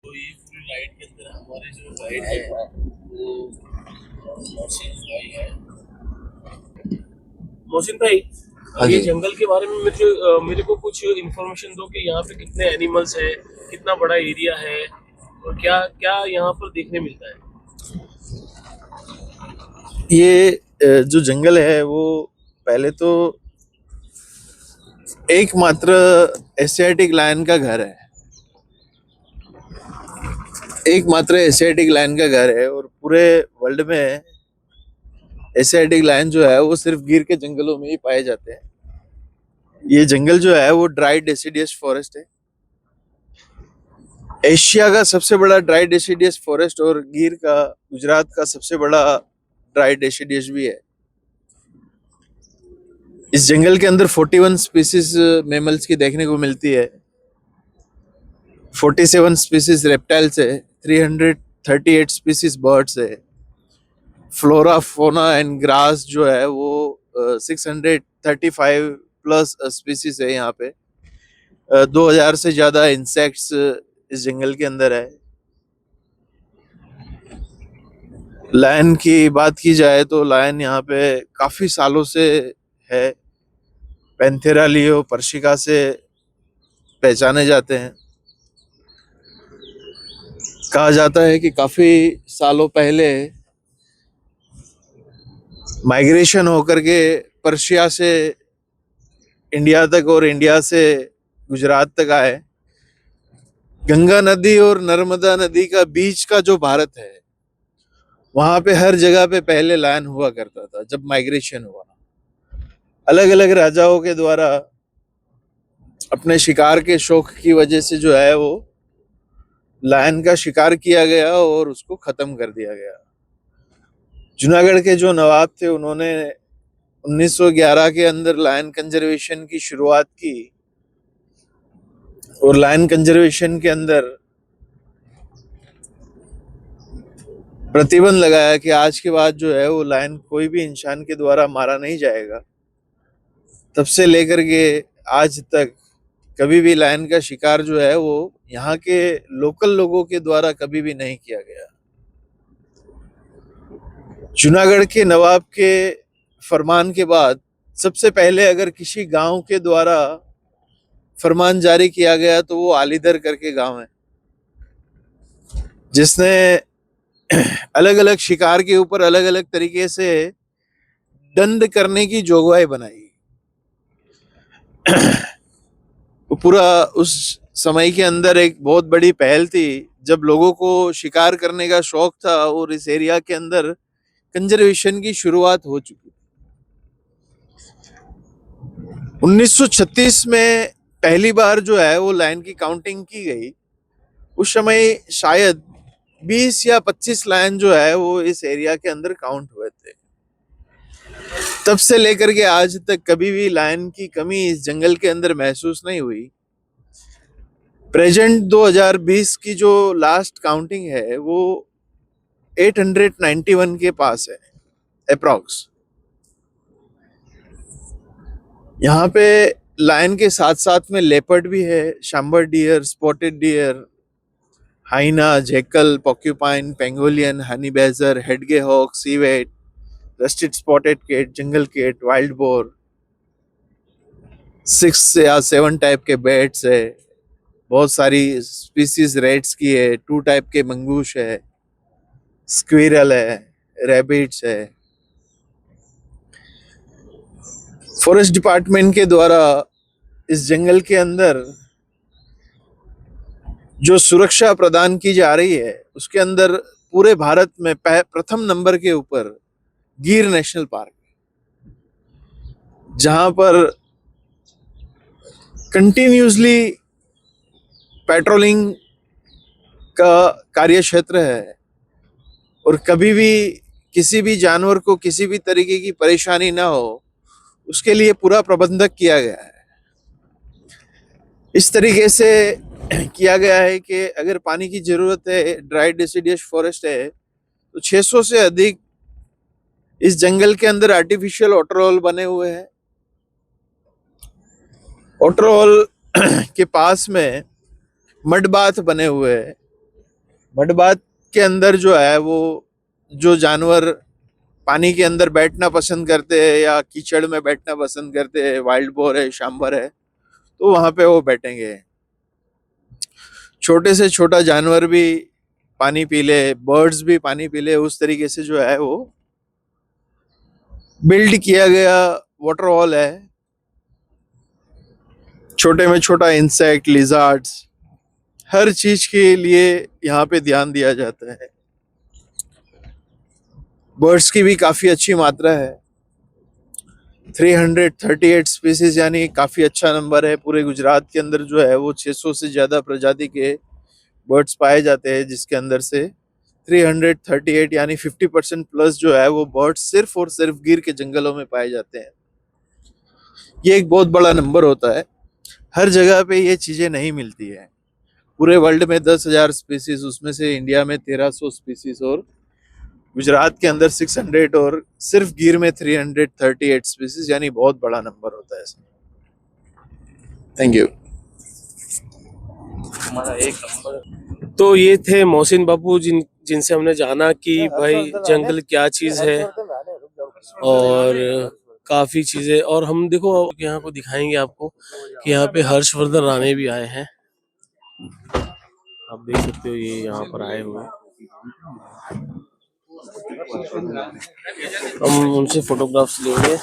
तो ये पूरी राइड के अंदर हमारे जो गाइड है वो मोहसिन भाई है। मोहसिन भाई, हाँ ये जी। जंगल के बारे में मेरे को कुछ इन्फॉर्मेशन दो कि यहाँ पे कितने एनिमल्स है, कितना बड़ा एरिया है और क्या क्या यहाँ पर देखने मिलता है। ये जो जंगल है वो पहले तो एकमात्र एशियाटिक लायन का घर है। एकमात्र एशियाटिक लायन का घर है और पूरे वर्ल्ड में एशियाटिक लायन जो है वो सिर्फ गिर के जंगलों में ही पाए जाते हैं। ये जंगल जो है वो ड्राई डेसिडियस फॉरेस्ट है। एशिया का सबसे बड़ा ड्राई डेसिडियस फॉरेस्ट और गिर का गुजरात का सबसे बड़ा ड्राई डेसिडियस भी है। इस जंगल के अंदर 41 स्पीसीज मैमल्स की देखने को मिलती है, 47 स्पीसीज रेप्टाइल्स है, 338 स्पीसीज बर्ड्स है। फ्लोरा फोना एंड ग्रास जो है वो 635 प्लस स्पीसीज है यहाँ पे। 2000 से ज्यादा इंसेक्ट्स इस जंगल के अंदर है। लायन की बात की जाए तो लायन यहाँ पे काफी सालों से है। पैंथेरा लियो पर्शिका से पहचाने जाते हैं। कहा जाता है कि काफी सालों पहले माइग्रेशन होकर के पर्शिया से इंडिया तक और इंडिया से गुजरात तक आए। गंगा नदी और नर्मदा नदी का बीच का जो भारत है वहां पे हर जगह पे पहले लायन हुआ करता था। जब माइग्रेशन हुआ अलग अलग राजाओं के द्वारा अपने शिकार के शौक की वजह से जो है वो लायन का शिकार किया गया और उसको खत्म कर दिया गया। जूनागढ़ के जो नवाब थे उन्होंने 1911 के अंदर लायन कंजर्वेशन की शुरुआत की और लायन कंजर्वेशन के अंदर प्रतिबंध लगाया कि आज के बाद जो है वो लायन कोई भी इंसान के द्वारा मारा नहीं जाएगा। तब से लेकर के आज तक कभी भी लायन का शिकार जो है वो यहाँ के लोकल लोगों के द्वारा कभी भी नहीं किया गया। जूनागढ़ के नवाब के फरमान के बाद सबसे पहले अगर किसी गांव के द्वारा फरमान जारी किया गया तो वो आलीदर करके गांव है, जिसने अलग अलग शिकार के ऊपर अलग अलग तरीके से दंड करने की जोगवाई बनाई। वो पूरा उस समय के अंदर एक बहुत बड़ी पहल थी जब लोगों को शिकार करने का शौक था और इस एरिया के अंदर कंजर्वेशन की शुरुआत हो चुकी। 1936 में पहली बार जो है वो लायन की काउंटिंग की गई। उस समय शायद 20 या 25 लायन जो है वो इस एरिया के अंदर काउंट हुए थे। तब से लेकर के आज तक कभी भी लायन की कमी इस जंगल के अंदर महसूस नहीं हुई। प्रेजेंट 2020 की जो लास्ट काउंटिंग है वो 891 के पास है अप्रॉक्स। यहाँ पे लायन के साथ साथ में लेपर्ड भी है, sambar deer, spotted deer, hyena, jackal, porcupine, pangolin, honey badger, hedgehog, civet, rusty spotted cat, jungle cat, wild boar, 6 या 7 टाइप के बैट्स है। बहुत सारी स्पीसीज रेट्स की है, 2 टाइप के मंगूश है, स्क्विरल है, रैबिट्स है। फॉरेस्ट डिपार्टमेंट के द्वारा इस जंगल के अंदर जो सुरक्षा प्रदान की जा रही है उसके अंदर पूरे भारत में प्रथम नंबर के ऊपर गिर नेशनल पार्क, जहां पर कंटिन्यूसली पेट्रोलिंग का कार्य क्षेत्र है और कभी भी किसी भी जानवर को किसी भी तरीके की परेशानी ना हो उसके लिए पूरा प्रबंधक किया गया है। इस तरीके से किया गया है कि अगर पानी की जरूरत है, ड्राई डेसिडियस फॉरेस्ट है, तो 600 से अधिक इस जंगल के अंदर आर्टिफिशियल वाटरहोल बने हुए हैं। वाटरहोल के पास में मड बाथ बने हुए हैं मडबात के अंदर जो है वो जो जानवर पानी के अंदर बैठना पसंद करते हैं या कीचड़ में बैठना पसंद करते हैं, वाइल्ड बोर है, शाम्बर है, तो वहां पे वो बैठेंगे। छोटे से छोटा जानवर भी पानी पी ले, बर्ड्स भी पानी पी ले, उस तरीके से जो है वो बिल्ड किया गया वाटर हॉल है। छोटे में छोटा इंसेक्ट, लिजार्ड्स, हर चीज के लिए यहाँ पे ध्यान दिया जाता है। बर्ड्स की भी काफी अच्छी मात्रा है, 338 स्पीसीज, यानी काफी अच्छा नंबर है। पूरे गुजरात के अंदर जो है वो 600 से ज्यादा प्रजाति के बर्ड्स पाए जाते हैं, जिसके अंदर से 338 यानी 50% प्लस जो है वो बर्ड्स सिर्फ और सिर्फ गिर के जंगलों में पाए जाते हैं। ये एक बहुत बड़ा नंबर होता है। हर जगह पे ये चीजें नहीं मिलती है। पूरे वर्ल्ड में 10,000 स्पीसीज, उसमें से इंडिया में 1300 स्पीसीज और गुजरात के अंदर 600 और सिर्फ गिर में 338 स्पीसीज, यानी बहुत बड़ा नंबर होता है। Thank you. तो ये थे मोहसिन बापू जिनसे हमने जाना कि भाई जंगल क्या चीज है और काफी चीजें। और हम देखो यहाँ को दिखाएंगे आपको कि यहाँ पे हर्षवर्धन राणे भी आए हैं। आप देख सकते हो ये यहाँ पर आए हुए हैं। हम उनसे फोटोग्राफ्स लेंगे।